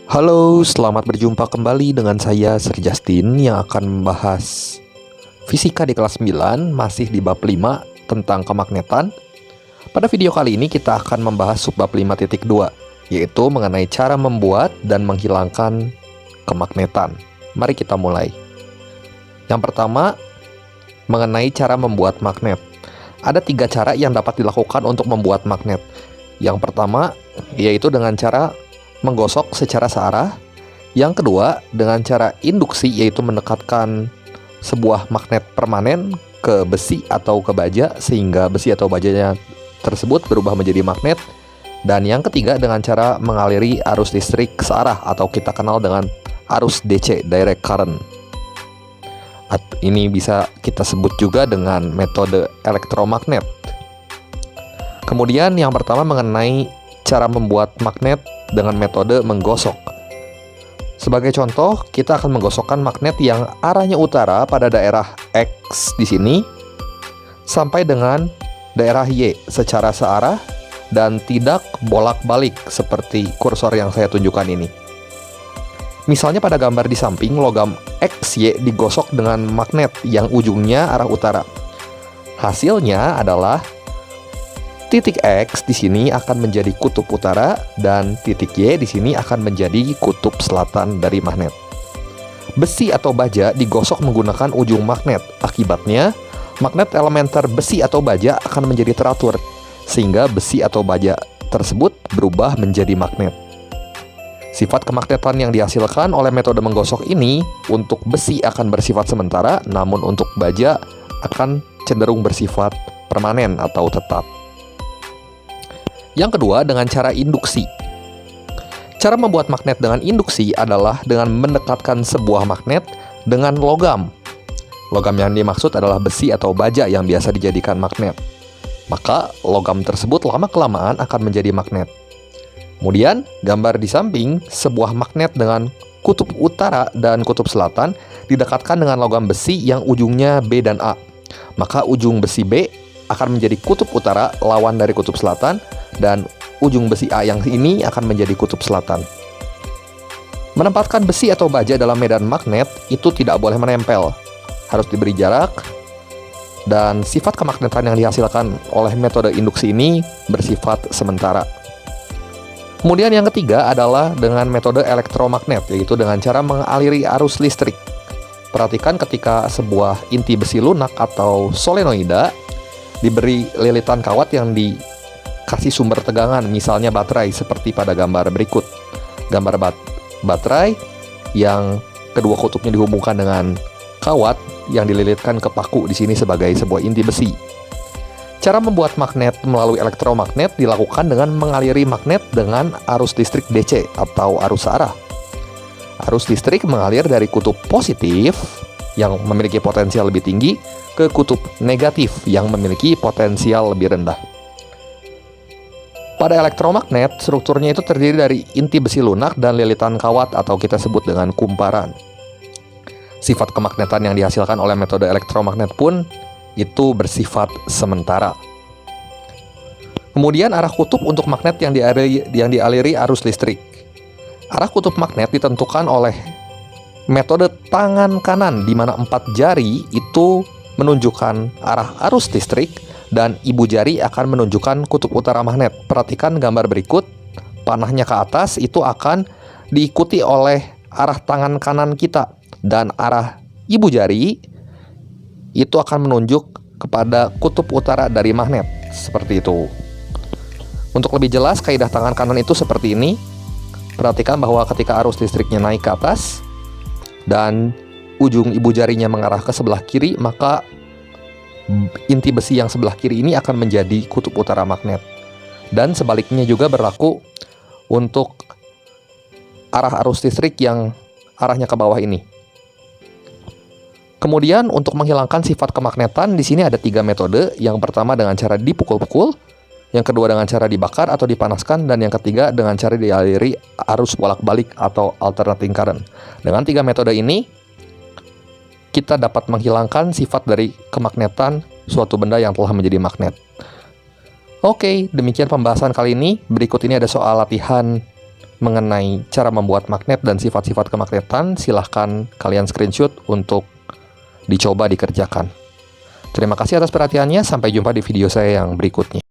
Halo, selamat berjumpa kembali dengan saya Sir Justin yang akan membahas fisika di kelas 9, masih di bab 5 tentang kemagnetan. Pada video kali ini kita akan membahas subbab 5.2, yaitu mengenai cara membuat dan menghilangkan kemagnetan. Mari kita mulai. Yang pertama, mengenai cara membuat magnet. Ada 3 cara yang dapat dilakukan untuk membuat magnet. Yang pertama, yaitu dengan cara menggosok secara searah. Yang kedua, dengan cara induksi, yaitu mendekatkan sebuah magnet permanen ke besi atau ke baja sehingga besi atau bajanya tersebut berubah menjadi magnet. Dan yang ketiga, dengan cara mengaliri arus listrik searah atau kita kenal dengan arus DC, direct current. Ini bisa kita sebut juga dengan metode elektromagnet. Kemudian yang pertama mengenai cara membuat magnet dengan metode menggosok. Sebagai contoh, kita akan menggosokkan magnet yang arahnya utara pada daerah X di sini sampai dengan daerah Y secara searah dan tidak bolak-balik seperti kursor yang saya tunjukkan ini. Misalnya pada gambar di samping, logam XY digosok dengan magnet yang ujungnya arah utara. Hasilnya adalah titik X di sini akan menjadi kutub utara dan titik Y di sini akan menjadi kutub selatan dari magnet. Besi atau baja digosok menggunakan ujung magnet. Akibatnya, magnet elementer besi atau baja akan menjadi teratur sehingga besi atau baja tersebut berubah menjadi magnet. Sifat kemagnetan yang dihasilkan oleh metode menggosok ini untuk besi akan bersifat sementara, namun untuk baja akan cenderung bersifat permanen atau tetap. Yang kedua, dengan cara induksi. Cara membuat magnet dengan induksi adalah dengan mendekatkan sebuah magnet dengan logam. Logam yang dimaksud adalah besi atau baja yang biasa dijadikan magnet. Maka logam tersebut lama-kelamaan akan menjadi magnet. Kemudian, gambar di samping, sebuah magnet dengan kutub utara dan kutub selatan didekatkan dengan logam besi yang ujungnya B dan A. Maka ujung besi B akan menjadi kutub utara lawan dari kutub selatan, dan ujung besi A yang ini akan menjadi kutub selatan. Menempatkan besi atau baja dalam medan magnet itu tidak boleh menempel, harus diberi jarak, dan sifat kemagnetan yang dihasilkan oleh metode induksi ini bersifat sementara. Kemudian yang ketiga adalah dengan metode elektromagnet, yaitu dengan cara mengaliri arus listrik. Perhatikan ketika sebuah inti besi lunak atau solenoida diberi lilitan kawat yang dikasih sumber tegangan, misalnya baterai seperti pada gambar berikut. Gambar baterai yang kedua kutubnya dihubungkan dengan kawat yang dililitkan ke paku di sini sebagai sebuah inti besi. Cara membuat magnet melalui elektromagnet dilakukan dengan mengaliri magnet dengan arus listrik DC atau arus searah. Arus listrik mengalir dari kutub positif yang memiliki potensial lebih tinggi ke kutub negatif yang memiliki potensial lebih rendah. Pada elektromagnet, strukturnya itu terdiri dari inti besi lunak dan lilitan kawat atau kita sebut dengan kumparan. Sifat kemagnetan yang dihasilkan oleh metode elektromagnet pun itu bersifat sementara. Kemudian arah kutub untuk magnet yang dialiri arus listrik. Arah kutub magnet ditentukan oleh metode tangan kanan, di mana 4 jari itu menunjukkan arah arus listrik dan ibu jari akan menunjukkan kutub utara magnet. Perhatikan gambar berikut, panahnya ke atas itu akan diikuti oleh arah tangan kanan kita, dan arah ibu jari itu akan menunjuk kepada kutub utara dari magnet, seperti itu. Untuk lebih jelas, kaidah tangan kanan itu seperti ini. Perhatikan bahwa ketika arus listriknya naik ke atas dan ujung ibu jarinya mengarah ke sebelah kiri, maka inti besi yang sebelah kiri ini akan menjadi kutub utara magnet. Dan sebaliknya juga berlaku untuk arah arus listrik yang arahnya ke bawah ini. Kemudian untuk menghilangkan sifat kemagnetan di sini ada 3 metode. Yang pertama dengan cara dipukul-pukul, yang kedua dengan cara dibakar atau dipanaskan, dan yang ketiga dengan cara dialiri arus bolak-balik atau alternating current. Dengan 3 metode ini, kita dapat menghilangkan sifat dari kemagnetan suatu benda yang telah menjadi magnet. Oke, demikian pembahasan kali ini. Berikut ini ada soal latihan mengenai cara membuat magnet dan sifat-sifat kemagnetan, silahkan kalian screenshot untuk dicoba dikerjakan. Terima kasih atas perhatiannya, sampai jumpa di video saya yang berikutnya.